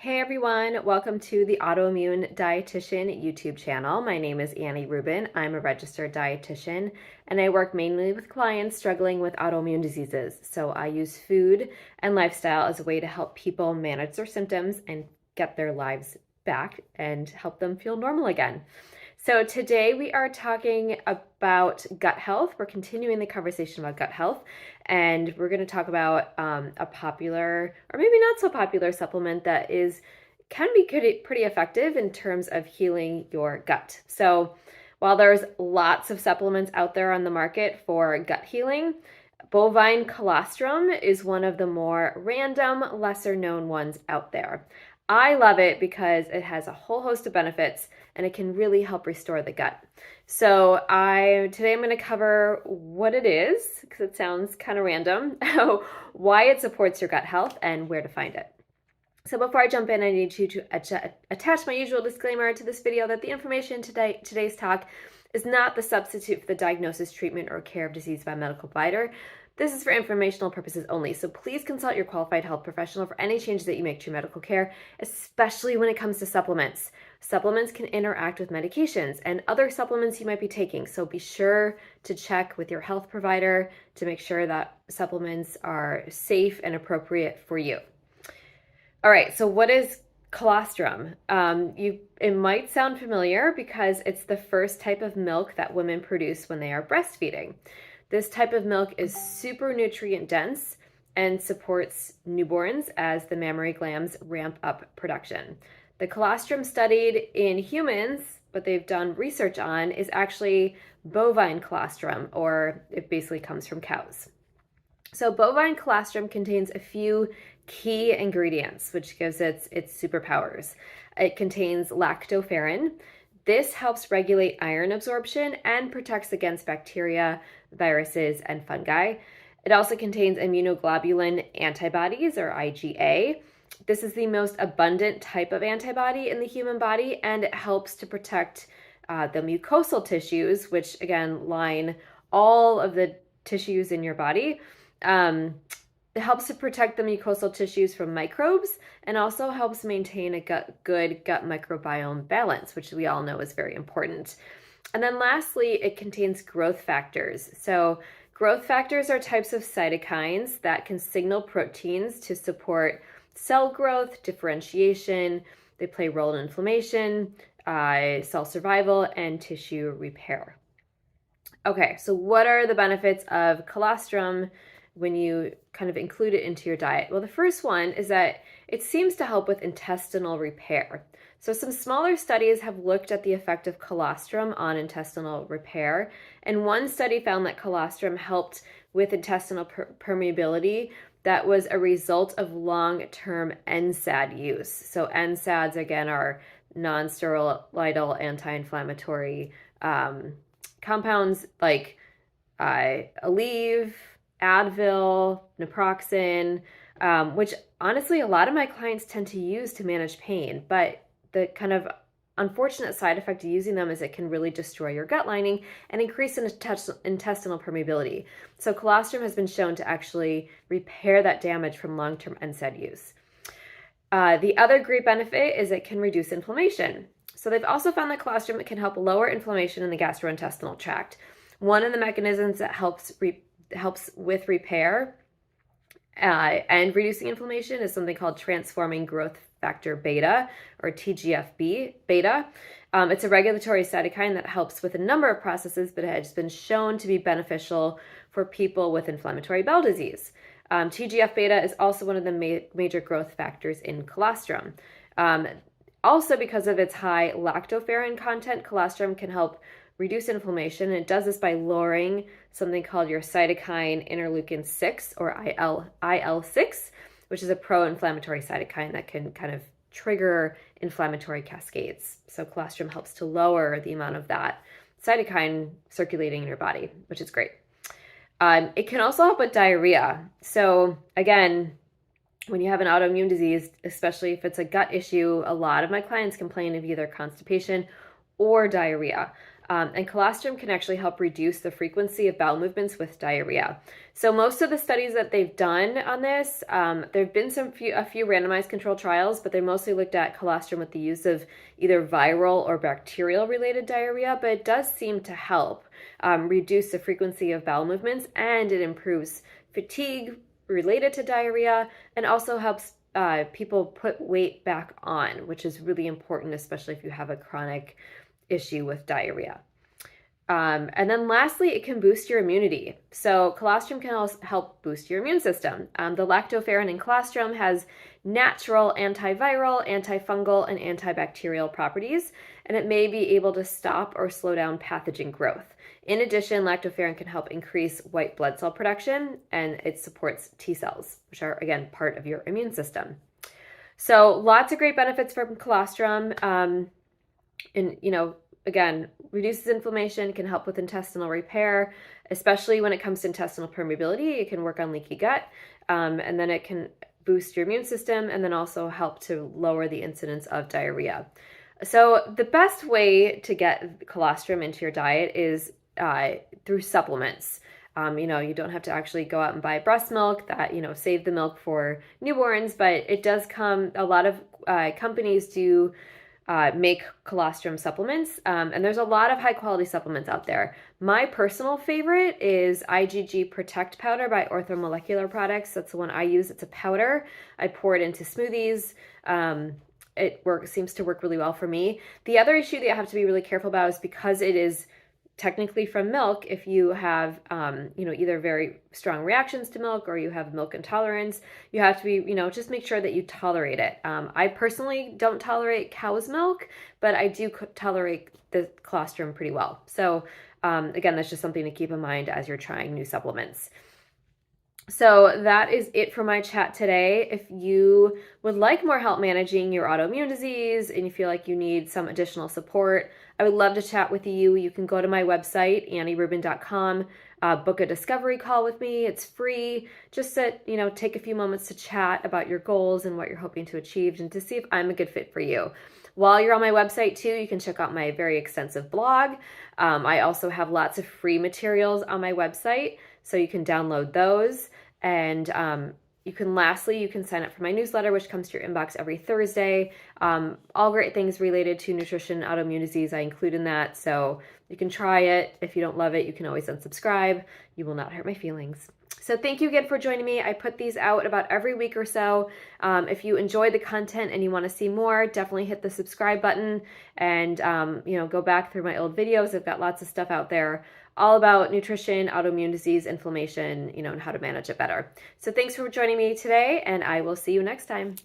Hey everyone, welcome to the Autoimmune Dietitian YouTube channel. My name is Annie Rubin. I'm a registered dietitian and I work mainly with clients struggling with autoimmune diseases. So I use food and lifestyle as a way to help people manage their symptoms and get their lives back and help them feel normal again. So today we are talking about gut health. We're continuing the conversation about gut health, and we're going to talk about a popular or maybe not so popular supplement that can be pretty effective in terms of healing your gut. So while there's lots of supplements out there on the market for gut healing, bovine colostrum is one of the more random, lesser known ones out there. I love it because it has a whole host of benefits and it can really help restore the gut. So today I'm going to cover what it is, because it sounds kind of random, why it supports your gut health, and where to find it. So before I jump in, I need you to attach my usual disclaimer to this video that the information today's talk is not the substitute for the diagnosis, treatment, or care of disease by a medical provider. This is for informational purposes only, so please consult your qualified health professional for any changes that you make to your medical care, especially when it comes to supplements. Supplements can interact with medications and other supplements you might be taking, so be sure to check with your health provider to make sure that supplements are safe and appropriate for you. All right, so what is colostrum? It might sound familiar because it's the first type of milk that women produce when they are breastfeeding. This type of milk is super nutrient dense and supports newborns as the mammary glands ramp up production. The colostrum studied in humans, but they've done research on, is actually bovine colostrum, or it basically comes from cows. So bovine colostrum contains a few key ingredients, which gives its superpowers. It contains lactoferrin. This helps regulate iron absorption and protects against bacteria, viruses, and fungi. It also contains immunoglobulin antibodies, or IgA. This is the most abundant type of antibody in the human body, and it helps to protect the mucosal tissues, which again line all of the tissues in your body. It helps to protect the mucosal tissues from microbes and also helps maintain a good gut microbiome balance, which we all know is very important. And then lastly, it contains growth factors. So growth factors are types of cytokines that can signal proteins to support cell growth, differentiation. They play a role in inflammation, cell survival, and tissue repair. Okay, so what are the benefits of colostrum when you kind of include it into your diet? Well, the first one is that it seems to help with intestinal repair. So some smaller studies have looked at the effect of colostrum on intestinal repair, and one study found that colostrum helped with intestinal permeability that was a result of long-term NSAID use. So NSAIDs, again, are non-steroidal anti-inflammatory compounds like Aleve, Advil, naproxen, which honestly a lot of my clients tend to use to manage pain, but the kind of unfortunate side effect of using them is it can really destroy your gut lining and increase intestinal permeability. So colostrum has been shown to actually repair that damage from long-term NSAID use. The other great benefit is it can reduce inflammation. So they've also found that colostrum can help lower inflammation in the gastrointestinal tract. One of the mechanisms that helps with repair and reducing inflammation is something called transforming growth factor beta, or TGF-beta. It's a regulatory cytokine that helps with a number of processes, but it has been shown to be beneficial for people with inflammatory bowel disease. TGF-beta is also one of the major growth factors in colostrum. Also, because of its high lactoferrin content, colostrum can help reduce inflammation, and it does this by lowering something called your cytokine interleukin 6, or IL-6, which is a pro-inflammatory cytokine that can kind of trigger inflammatory cascades. So colostrum helps to lower the amount of that cytokine circulating in your body, which is great. It can also help with diarrhea. So again, when you have an autoimmune disease, especially if it's a gut issue, a lot of my clients complain of either constipation or diarrhea. And colostrum can actually help reduce the frequency of bowel movements with diarrhea. So most of the studies that they've done on this, there have been a few randomized controlled trials, but they mostly looked at colostrum with the use of either viral or bacterial related diarrhea, but it does seem to help reduce the frequency of bowel movements, and it improves fatigue related to diarrhea, and also helps people put weight back on, which is really important, especially if you have a chronic issue with diarrhea. And then lastly, it can boost your immunity. So colostrum can also help boost your immune system. The lactoferrin in colostrum has natural antiviral, antifungal, and antibacterial properties, and it may be able to stop or slow down pathogen growth. In addition, lactoferrin can help increase white blood cell production, and it supports T cells, which are, again, part of your immune system. So lots of great benefits from colostrum. And, again, reduces inflammation, can help with intestinal repair, especially when it comes to intestinal permeability. It can work on leaky gut, and then it can boost your immune system, and then also help to lower the incidence of diarrhea. So the best way to get colostrum into your diet is through supplements. You don't have to actually go out and buy breast milk that, save the milk for newborns, but it does come, a lot of companies do make colostrum supplements, and there's a lot of high quality supplements out there. My personal favorite is IgG Protect Powder by Orthomolecular Products. That's the one I use. It's a powder. I pour it into smoothies. It seems to work really well for me. The other issue that I have to be really careful about is because it is technically from milk, if you have, either very strong reactions to milk or you have milk intolerance, you have to be, just make sure that you tolerate it. I personally don't tolerate cow's milk, but I do tolerate the colostrum pretty well. So again, that's just something to keep in mind as you're trying new supplements. So that is it for my chat today. If you would like more help managing your autoimmune disease and you feel like you need some additional support, I would love to chat with you. You can go to my website, AnnieRubin.com, book a discovery call with me. It's free. Just take a few moments to chat about your goals and what you're hoping to achieve and to see if I'm a good fit for you. While you're on my website too, you can check out my very extensive blog. I also have lots of free materials on my website, so you can download those. And you can sign up for my newsletter, which comes to your inbox every Thursday. All great things related to nutrition, autoimmune disease, I include in that. So you can try it. If you don't love it, you can always unsubscribe. You will not hurt my feelings. So thank you again for joining me. I put these out about every week or so. If you enjoy the content and you want to see more, definitely hit the subscribe button and go back through my old videos. I've got lots of stuff out there all about nutrition, autoimmune disease, inflammation, and how to manage it better. So thanks for joining me today, and I will see you next time.